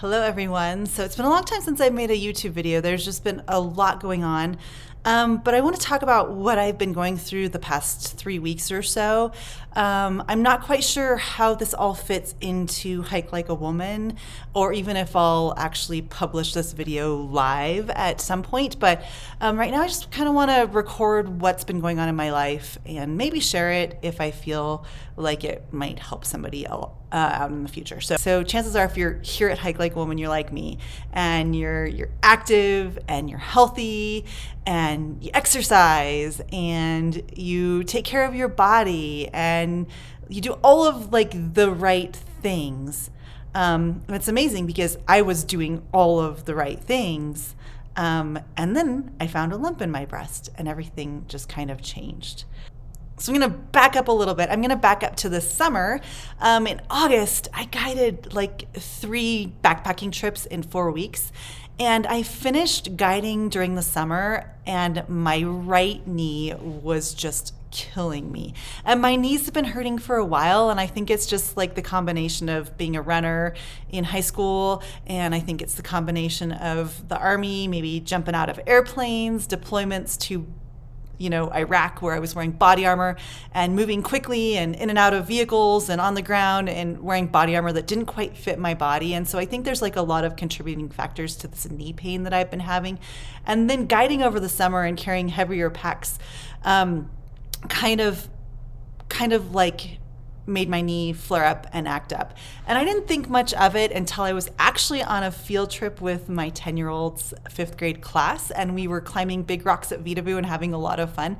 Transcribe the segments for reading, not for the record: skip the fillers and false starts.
Hello everyone. So it's been a long time since I've made a YouTube video. There's just been a lot going on. But I want to talk about what I've been going through the past 3 weeks or so. I'm not quite sure how this all fits into Hike Like a Woman, or even if I'll actually publish this video live at some point. But right now I just kind of want to record what's been going on in my life and maybe share it if I feel like it might help somebody else out in the future. So chances are, if you're here at Hike Like a Woman, you're like me, and you're active and you're healthy and you exercise and you take care of your body and you do all of like the right things. It's amazing because I was doing all of the right things. And then I found a lump in my breast and everything just kind of changed. So I'm going to back up a little bit. I'm going to back up to the summer. In August, I guided like 3 backpacking trips in 4 weeks. And I finished guiding during the summer, and my right knee was just killing me. And my knees have been hurting for a while, and I think it's just like the combination of being a runner in high school, and I think it's the combination of the Army, maybe jumping out of airplanes, deployments to Iraq, where I was wearing body armor and moving quickly and in and out of vehicles and on the ground and wearing body armor that didn't quite fit my body. And so I think there's like a lot of contributing factors to this knee pain that I've been having. And then guiding over the summer and carrying heavier packs kind of like made my knee flare up and act up. And I didn't think much of it until I was actually on a field trip with my 10-year-old's 5th grade class, and we were climbing big rocks at Vidaboo and having a lot of fun.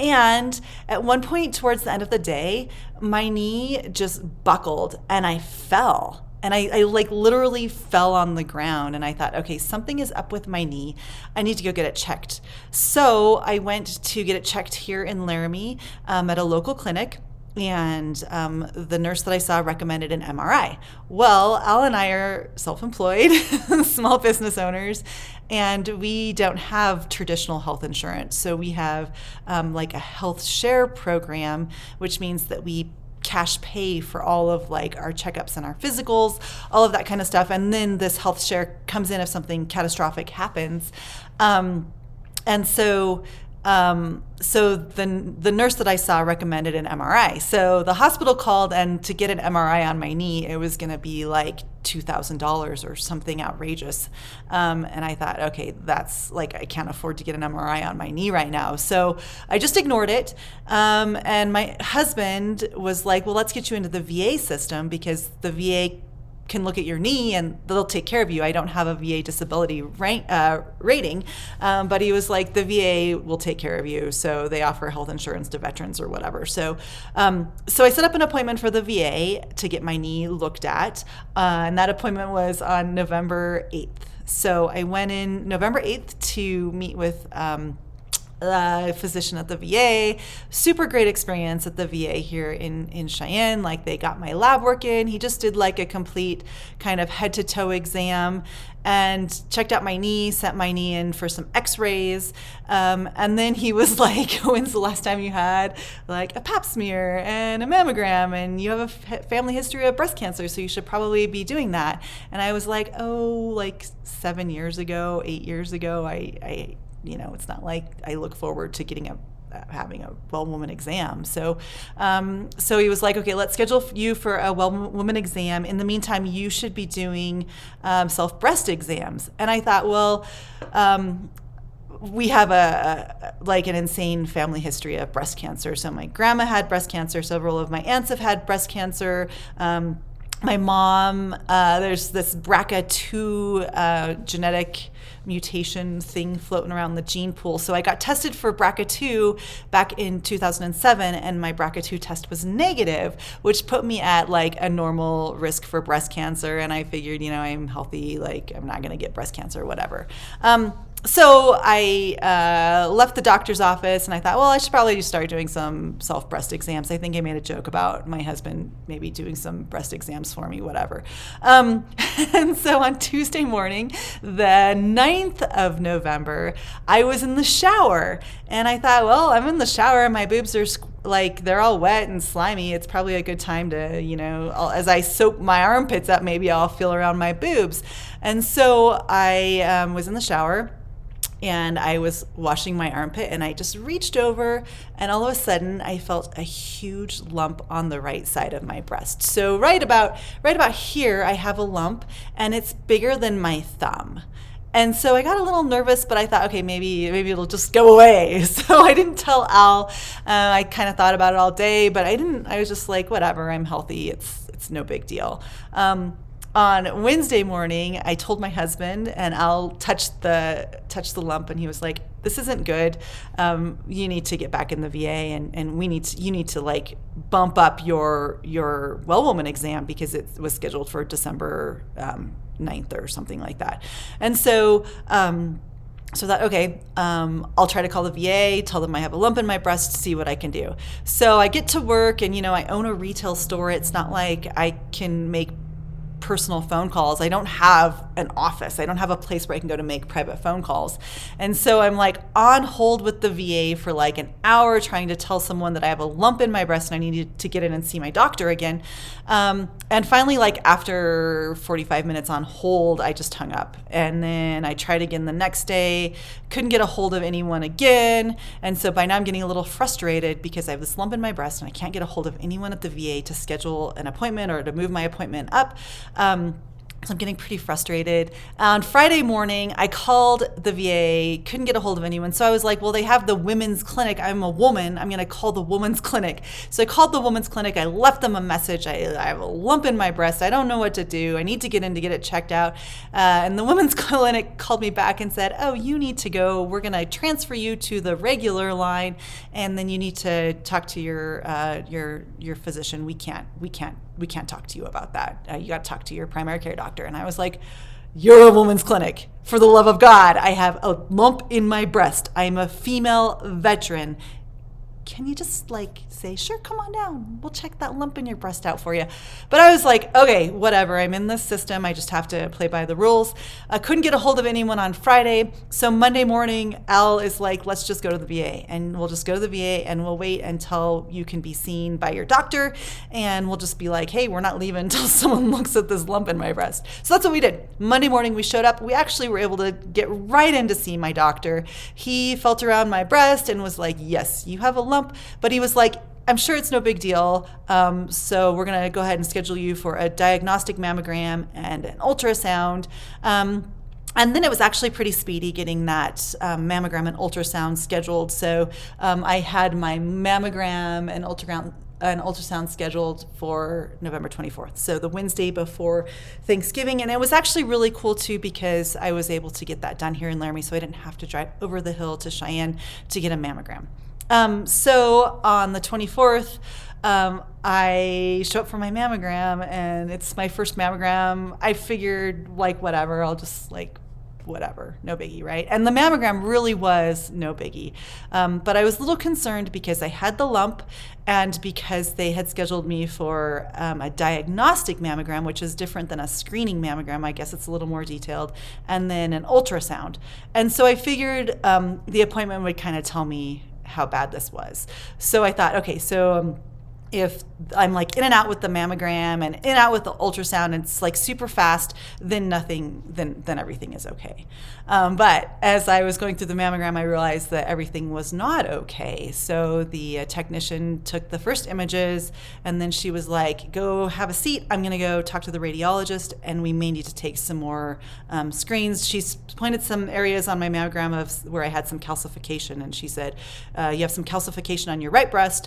And at one point towards the end of the day, my knee just buckled and I fell. And I like literally fell on the ground, and I thought, okay, something is up with my knee. I need to go get it checked. So I went to get it checked here in Laramie at a local clinic. And the nurse that I saw recommended an MRI. Well, Al and I are self-employed, small business owners, and we don't have traditional health insurance. So we have like a health share program, which means that we cash pay for all of like our checkups and our physicals, all of that kind of stuff. And then this health share comes in if something catastrophic happens. So the nurse that I saw recommended an MRI. So the hospital called, and to get an MRI on my knee, it was going to be like $2,000 or something outrageous. And I thought, okay, that's like, I can't afford to get an MRI on my knee right now. So I just ignored it. And my husband was like, well, let's get you into the VA system because the VA can look at your knee and they'll take care of you. I don't have a VA disability rating, but he was like, the VA will take care of you. So they offer health insurance to veterans or whatever. So I set up an appointment for the VA to get my knee looked at. And that appointment was on November 8th. So I went in November 8th to meet with a physician at the VA. Super great experience at the VA here in Cheyenne. Like, they got my lab work in. He just did like a complete kind of head to toe exam and checked out my knee, sent my knee in for some x-rays. And then he was like, when's the last time you had like a pap smear and a mammogram, and you have a family history of breast cancer, so you should probably be doing that. And I was like, oh, like 7 years ago, 8 years ago, I it's not like I look forward to having a well woman exam. So he was like, okay, let's schedule you for a well woman exam. In the meantime, you should be doing self breast exams. And I thought, well, we have an insane family history of breast cancer. So my grandma had breast cancer. Several of my aunts have had breast cancer. My mom, there's this BRCA2 genetic mutation thing floating around the gene pool. So I got tested for BRCA2 back in 2007, and my BRCA2 test was negative, which put me at like a normal risk for breast cancer. And I figured, I'm healthy, like I'm not going to get breast cancer or whatever. So I left the doctor's office, and I thought, well, I should probably just start doing some self-breast exams. I think I made a joke about my husband maybe doing some breast exams for me, whatever. And so on Tuesday morning, the 9th of November, I was in the shower, and I thought, well, I'm in the shower and my boobs are like they're all wet and slimy. It's probably a good time to, as I soak my armpits up, maybe I'll feel around my boobs. And so I was in the shower and I was washing my armpit and I just reached over and all of a sudden I felt a huge lump on the right side of my breast. So right about here I have a lump and it's bigger than my thumb. And so I got a little nervous, but I thought, okay, maybe it'll just go away. So I didn't tell Al. I kind of thought about it all day, but I didn't. I was just like, whatever, I'm healthy. It's no big deal. On Wednesday morning, I told my husband, and Al touched the lump, and he was like, "This isn't good. You need to get back in the VA, and you need to like bump up your well woman exam because it was scheduled for December 9th or something like that." And so that, okay, I'll try to call the VA, tell them I have a lump in my breast, see what I can do. So I get to work and, I own a retail store. It's not like I can make personal phone calls. I don't have an office. I don't have a place where I can go to make private phone calls. And so I'm like on hold with the VA for like an hour trying to tell someone that I have a lump in my breast and I needed to get in and see my doctor again. And finally, like after 45 minutes on hold, I just hung up. And then I tried again the next day, couldn't get a hold of anyone again. And so by now I'm getting a little frustrated because I have this lump in my breast and I can't get a hold of anyone at the VA to schedule an appointment or to move my appointment up. So I'm getting pretty frustrated. On Friday morning, I called the VA, couldn't get a hold of anyone. So I was like, well, they have the women's clinic. I'm a woman. I'm going to call the women's clinic. So I called the women's clinic. I left them a message. I have a lump in my breast. I don't know what to do. I need to get in to get it checked out. And the women's clinic called me back and said, oh, you need to go. We're going to transfer you to the regular line. And then you need to talk to your physician. We can't talk to you about that. You got to talk to your primary care doctor. And I was like, you're a woman's clinic. For the love of God, I have a lump in my breast. I'm a female veteran. Can you just like say, sure, come on down. We'll check that lump in your breast out for you. But I was like, okay, whatever. I'm in this system. I just have to play by the rules. I couldn't get a hold of anyone on Friday. So Monday morning, Al is like, let's just go to the VA. And we'll just go to the VA and we'll wait until you can be seen by your doctor. And we'll just be like, hey, we're not leaving until someone looks at this lump in my breast. So that's what we did. Monday morning, we showed up. We actually were able to get right in to see my doctor. He felt around my breast and was like, yes, you have a lump. But he was like, I'm sure it's no big deal. So we're going to go ahead and schedule you for a diagnostic mammogram and an ultrasound. And then it was actually pretty speedy getting that mammogram and ultrasound scheduled. So I had my mammogram and ultrasound scheduled for November 24th. So the Wednesday before Thanksgiving. And it was actually really cool too because I was able to get that done here in Laramie. So I didn't have to drive over the hill to Cheyenne to get a mammogram. So on the 24th, I show up for my mammogram and it's my first mammogram. I figured like, whatever, I'll just like, whatever, no biggie, right? And the mammogram really was no biggie. But I was a little concerned because I had the lump and because they had scheduled me for a diagnostic mammogram, which is different than a screening mammogram. I guess it's a little more detailed, and then an ultrasound. And so I figured the appointment would kind of tell me how bad this was. So I thought, okay, so if I'm like in and out with the mammogram and in and out with the ultrasound and it's like super fast, then everything is okay. But as I was going through the mammogram, I realized that everything was not okay. So the technician took the first images and then she was like, go have a seat. I'm going to go talk to the radiologist and we may need to take some more screens. She's pointed some areas on my mammogram of where I had some calcification. And she said, you have some calcification on your right breast.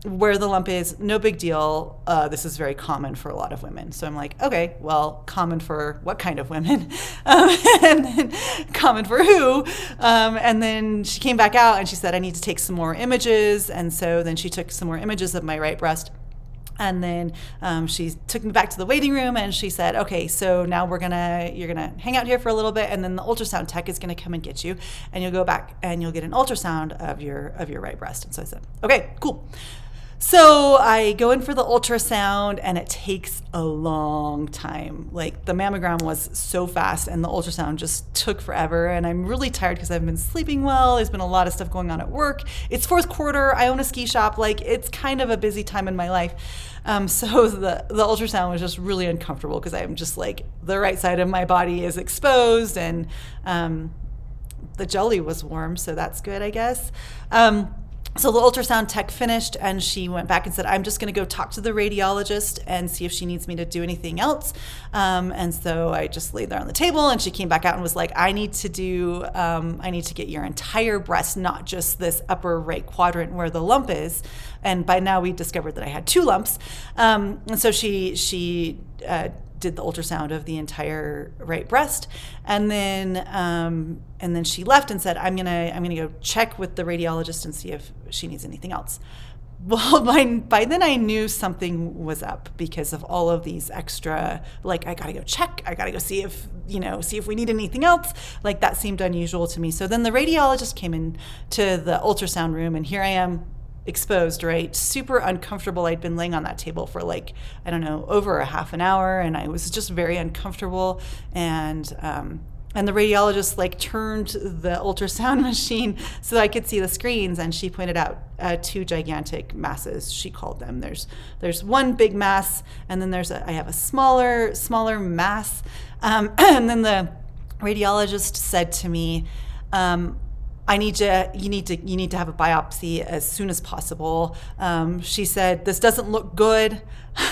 Where the lump is, no big deal. This is very common for a lot of women. So I'm like, okay, well, common for what kind of women? And then common for who? And then she came back out and she said, I need to take some more images. And so then she took some more images of my right breast. And then she took me back to the waiting room and she said, okay, so now you're gonna hang out here for a little bit and then the ultrasound tech is gonna come and get you and you'll go back and you'll get an ultrasound of your right breast. And so I said, okay, cool. So I go in for the ultrasound and it takes a long time. Like the mammogram was so fast and the ultrasound just took forever. And I'm really tired because I've been sleeping well. There's been a lot of stuff going on at work. It's fourth quarter. I own a ski shop. Like it's kind of a busy time in my life. So the ultrasound was just really uncomfortable because I'm just like the right side of my body is exposed and the jelly was warm. So that's good, I guess. So the ultrasound tech finished and she went back and said, I'm just going to go talk to the radiologist and see if she needs me to do anything else. And so I just laid there on the table and she came back out and was like, I need to get your entire breast, not just this upper right quadrant where the lump is. And by now we discovered that I had 2 lumps. And so she did the ultrasound of the entire right breast, and then she left and said, I'm gonna go check with the radiologist and see if she needs anything else. Well, by then I knew something was up because of all of these extra, like I gotta go check, I gotta go see if we need anything else. Like that seemed unusual to me. So then the radiologist came in to the ultrasound room, and here I am, exposed, right? Super uncomfortable. I'd been laying on that table for like, I don't know, over a half an hour, and I was just very uncomfortable. And the radiologist like turned the ultrasound machine so that I could see the screens, and she pointed out 2 gigantic masses, she called them. There's one big mass, and then I have a smaller mass. And then the radiologist said to me, you need to have a biopsy as soon as possible. She said, this doesn't look good,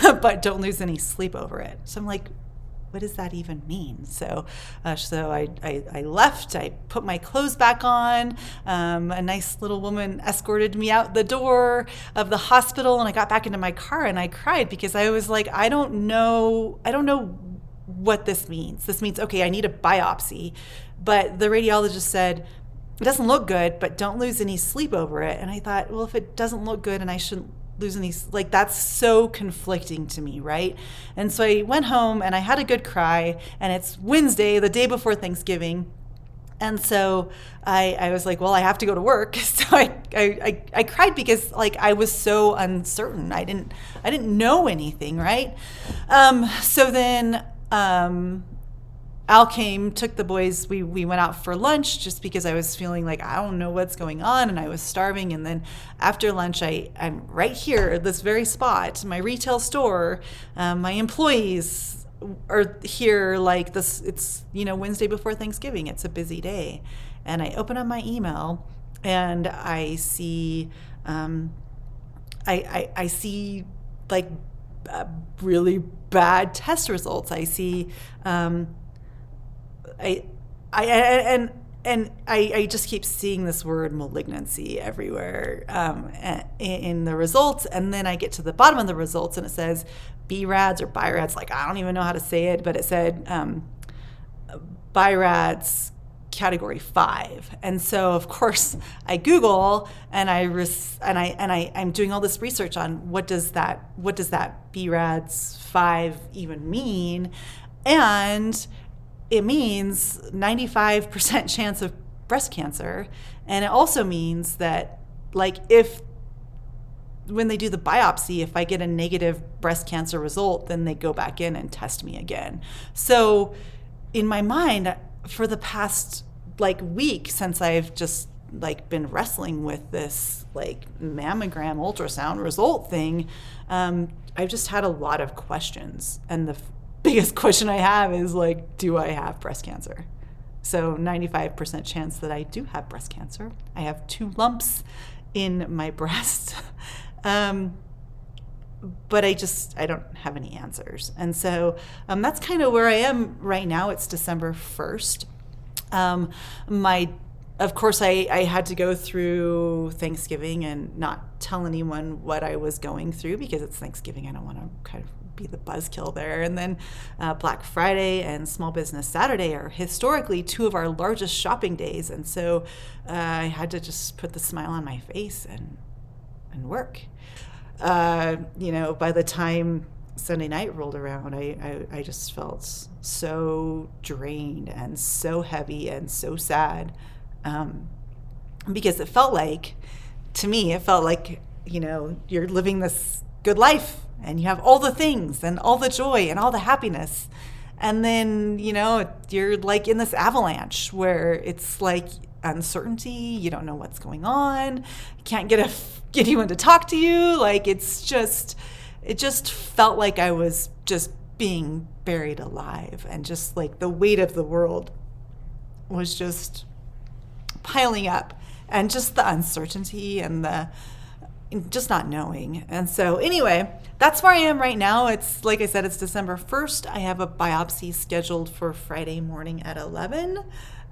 but don't lose any sleep over it. So I'm like, what does that even mean? So I left, I put my clothes back on. A nice little woman escorted me out the door of the hospital, and I got back into my car and I cried because I was like, I don't know what this means. This means, okay, I need a biopsy. But the radiologist said, it doesn't look good, but don't lose any sleep over it. And I thought, well, if it doesn't look good and I shouldn't lose any, like that's so conflicting to me, right? And so I went home and I had a good cry, and it's Wednesday, the day before Thanksgiving. And so I was like, well, I have to go to work. So I cried because like I was so uncertain. I didn't know anything, right? So then Al came, took the boys, we went out for lunch just because I was feeling like I don't know what's going on and I was starving. And then after lunch, I'm right here at this very spot, my retail store. My employees are here like this. It's, Wednesday before Thanksgiving. It's a busy day. And I open up my email and I see, I see like really bad test results. I see, I just keep seeing this word malignancy everywhere in the results, and then I get to the bottom of the results and it says BRADS or BIRADS, like I don't even know how to say it, but it said BIRADS category 5. And so of course I Google and I'm doing all this research on what does that BRADS 5 even mean, and it means 95% chance of breast cancer. And it also means that like when they do the biopsy, if I get a negative breast cancer result, then they go back in and test me again. So in my mind, for the past like week, since I've just like been wrestling with this like mammogram ultrasound result thing, I've just had a lot of questions. And the biggest question I have is like, do I have breast cancer? So 95% chance that I do have breast cancer. I have 2 lumps in my breast. But I don't have any answers. And so that's kind of where I am right now. It's December 1st. Of course, I had to go through Thanksgiving and not tell anyone what I was going through because it's Thanksgiving. I don't want to kind of be the buzzkill there. And then Black Friday and Small Business Saturday are historically 2 of our largest shopping days. And so I had to just put the smile on my face and work. By the time Sunday night rolled around, I just felt so drained and so heavy and so sad, because it felt like you're living this good life and you have all the things and all the joy and all the happiness. And then, you're like in this avalanche where it's like uncertainty. You don't know what's going on. You can't get anyone to talk to you. Like, it just felt like I was just being buried alive, and just like the weight of the world was just piling up, and just the uncertainty and the just not knowing. And so anyway, that's where I am right now. It's like I said, it's December 1st. I have a biopsy scheduled for Friday morning at 11.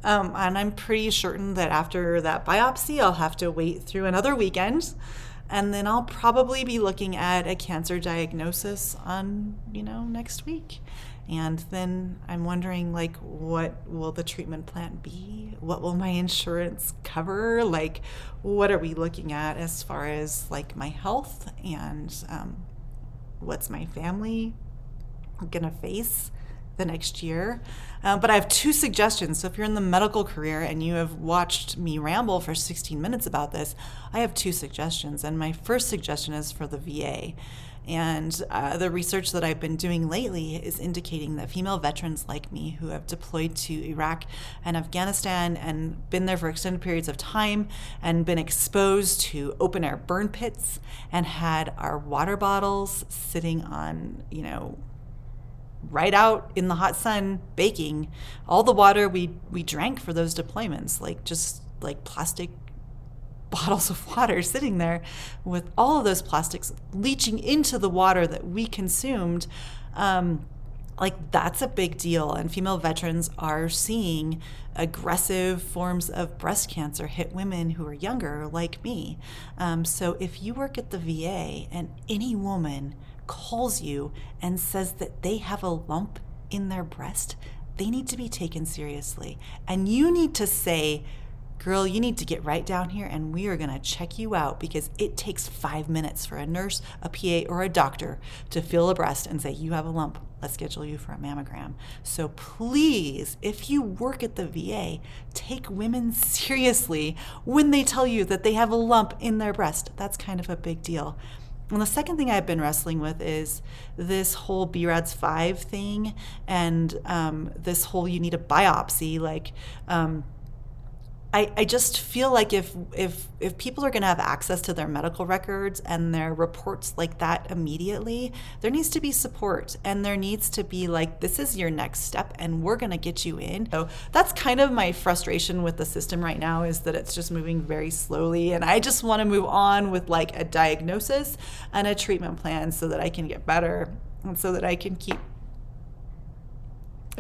And I'm pretty certain that after that biopsy, I'll have to wait through another weekend. And then I'll probably be looking at a cancer diagnosis on, next week. And then I'm wondering, like, what will the treatment plan be? What will my insurance cover? Like, what are we looking at as far as, like, my health? And what's my family gonna face the next year? But I have 2 suggestions. So if you're in the medical career and you have watched me ramble for 16 minutes about this, I have 2 suggestions. And my first suggestion is for the VA. And the research that I've been doing lately is indicating that female veterans like me who have deployed to Iraq and Afghanistan and been there for extended periods of time and been exposed to open air burn pits and had our water bottles sitting on, right out in the hot sun baking, all the water we drank for those deployments, just plastic bottles of water sitting there with all of those plastics leaching into the water that we consumed. That's a big deal. And female veterans are seeing aggressive forms of breast cancer hit women who are younger, like me. So if you work at the VA and any woman calls you and says that they have a lump in their breast, they need to be taken seriously. And you need to say, girl, you need to get right down here and we are going to check you out, because it takes 5 minutes for a nurse, a PA, or a doctor to feel a breast and say, you have a lump. Let's schedule you for a mammogram. So please, if you work at the VA, take women seriously when they tell you that they have a lump in their breast. That's kind of a big deal. And the second thing I've been wrestling with is this whole BRADS 5 thing, and this whole you need a biopsy. I just feel like if people are going to have access to their medical records and their reports like that immediately, there needs to be support, and there needs to be this is your next step and we're going to get you in. So that's kind of my frustration with the system right now, is that it's just moving very slowly, and I just want to move on with a diagnosis and a treatment plan so that I can get better and so that I can keep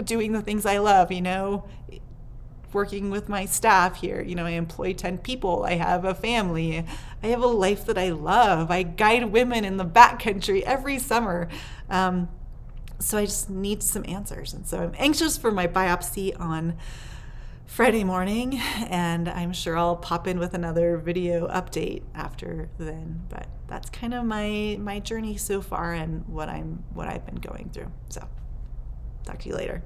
doing the things I love, working with my staff here. I employ 10 people. I have a family. I have a life that I love. I guide women in the backcountry every summer. So I just need some answers. And so I'm anxious for my biopsy on Friday morning, and I'm sure I'll pop in with another video update after then. But that's kind of my journey so far and what I've been going through. So talk to you later.